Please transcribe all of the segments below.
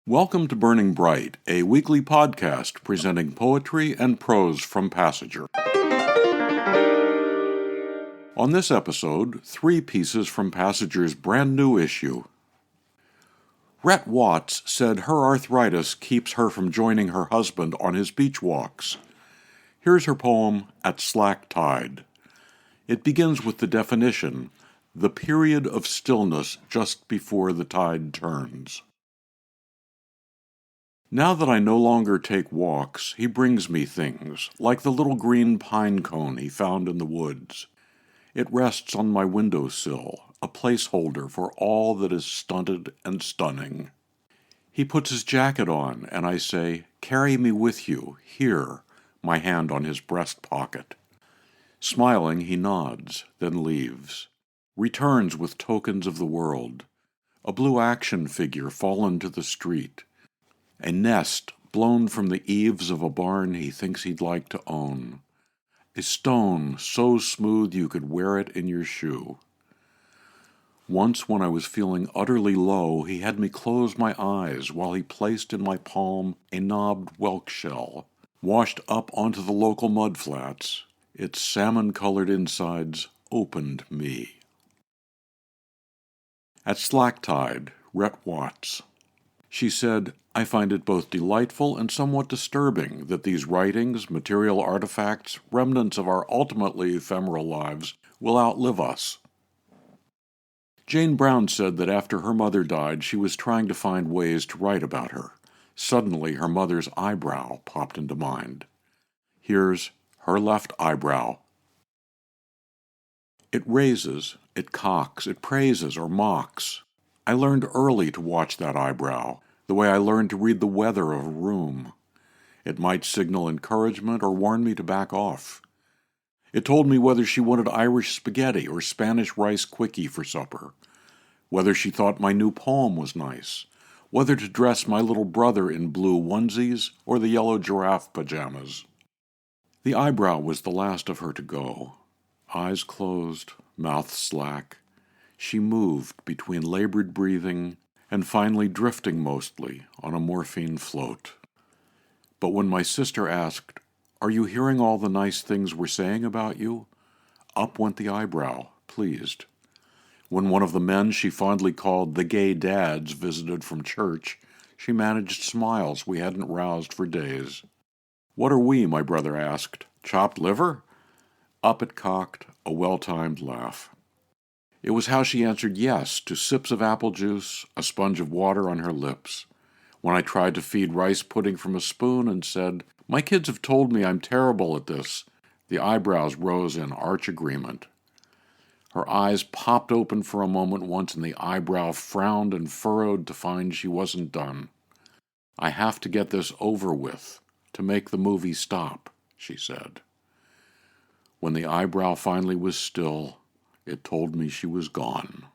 Welcome to Burning Bright, a weekly podcast presenting poetry and prose from Passenger. On this episode, 3 pieces from Passenger's brand new issue. Rhett Watts said her arthritis keeps her from joining her husband on his beach walks. Here's her poem, At Slack Tide. It begins with the definition, the period of stillness just before the tide turns. Now that I no longer take walks, he brings me things, like the little green pine cone he found in the woods. It rests on my windowsill, a placeholder for all that is stunted and stunning. He puts his jacket on, and I say, "Carry me with you, here," my hand on his breast pocket. Smiling, he nods, then leaves. Returns with tokens of the world. A blue action figure fallen to the street. A nest blown from the eaves of a barn he thinks he'd like to own. A stone so smooth you could wear it in your shoe. Once when I was feeling utterly low, he had me close my eyes while he placed in my palm a knobbed whelk shell, washed up onto the local mudflats. Its salmon-colored insides opened me. At Slack Tide, Rhett Watts. She said, "I find it both delightful and somewhat disturbing that these writings, material artifacts, remnants of our ultimately ephemeral lives, will outlive us." Jayne Brown said that after her mother died, she was trying to find ways to write about her. Suddenly, her mother's eyebrow popped into mind. Here's her left eyebrow. It raises, it cocks, it praises or mocks. I learned early to watch that eyebrow, the way I learned to read the weather of a room. It might signal encouragement or warn me to back off. It told me whether she wanted Irish spaghetti or Spanish rice quickie for supper, whether she thought my new poem was nice, whether to dress my little brother in blue onesies or the yellow giraffe pajamas. The eyebrow was the last of her to go. Eyes closed, mouth slack. She moved between labored breathing and finally drifting mostly on a morphine float. But when my sister asked, "Are you hearing all the nice things we're saying about you?" up went the eyebrow, pleased. When one of the men she fondly called the gay dads visited from church, she managed smiles we hadn't roused for days. "What are we?" my brother asked. "Chopped liver?" Up it cocked, a well-timed laugh. It was how she answered yes to sips of apple juice, a sponge of water on her lips. When I tried to feed rice pudding from a spoon and said, "My kids have told me I'm terrible at this," the eyebrows rose in arch agreement. Her eyes popped open for a moment once, and the eyebrow frowned and furrowed to find she wasn't done. "I have to get this over with, to make the movie stop," she said. When the eyebrow finally was still, it told me she was gone.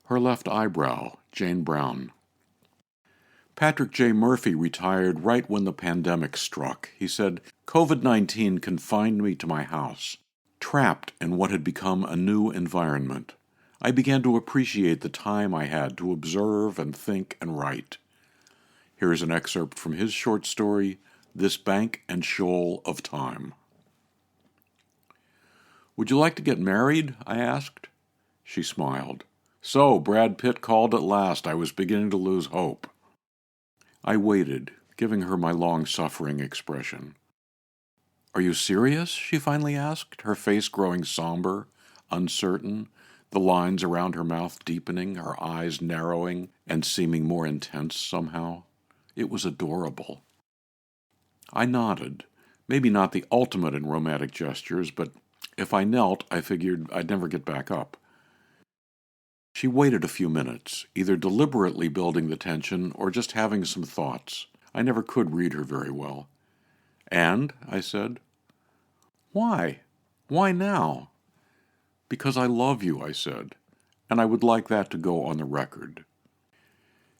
Her left eyebrow, Jayne Brown. Patrick J. Murphy retired right when the pandemic struck. He said, "COVID-19 confined me to my house, trapped in what had become a new environment. I began to appreciate the time I had to observe and think and write." Here's an excerpt from his short story, This Bank and Shoal of Time. "Would you like to get married?" I asked. She smiled. "So, Brad Pitt called at last. I was beginning to lose hope." I waited, giving her my long-suffering expression. "Are you serious?" she finally asked, her face growing somber, uncertain, the lines around her mouth deepening, her eyes narrowing and seeming more intense somehow. It was adorable. I nodded, maybe not the ultimate in romantic gestures, but if I knelt, I figured I'd never get back up. She waited a few minutes, either deliberately building the tension or just having some thoughts. I never could read her very well. "And?" I said. "Why? Why now?" "Because I love you," I said, "and I would like that to go on the record."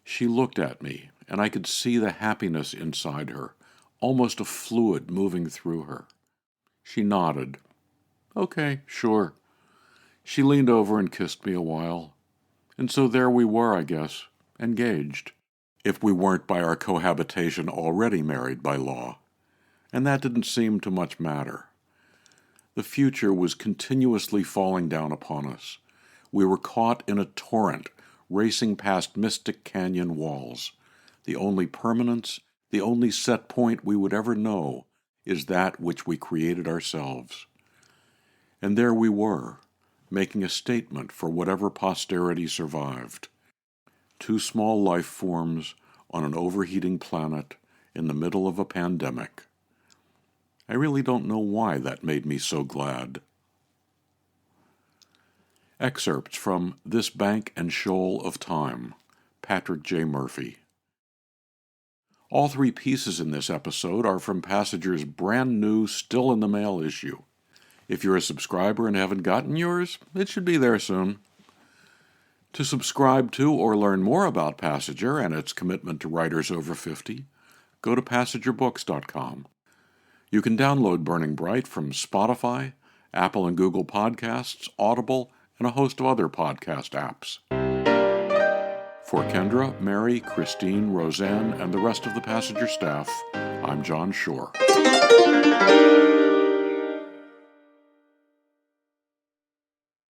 She looked at me, and I could see the happiness inside her, almost a fluid moving through her. She nodded. "Okay, sure." She leaned over and kissed me a while. And so there we were, I guess, engaged, if we weren't by our cohabitation already married by law, and that didn't seem to much matter. The future was continuously falling down upon us. We were caught in a torrent, racing past mystic canyon walls. The only permanence, the only set point we would ever know is that which we created ourselves. And there we were, making a statement for whatever posterity survived. Two small life forms on an overheating planet in the middle of a pandemic. I really don't know why that made me so glad. Excerpts from This Bank and Shoal of Time, Patrick J. Murphy. All three pieces in this episode are from Passager's brand new, still in the mail issue. If you're a subscriber and haven't gotten yours, it should be there soon. To subscribe to or learn more about Passager and its commitment to writers over 50, go to passagerbooks.com. You can download Burning Bright from Spotify, Apple and Google Podcasts, Audible, and a host of other podcast apps. For Kendra, Mary, Christine, Roseanne, and the rest of the Passager staff, I'm John Shore.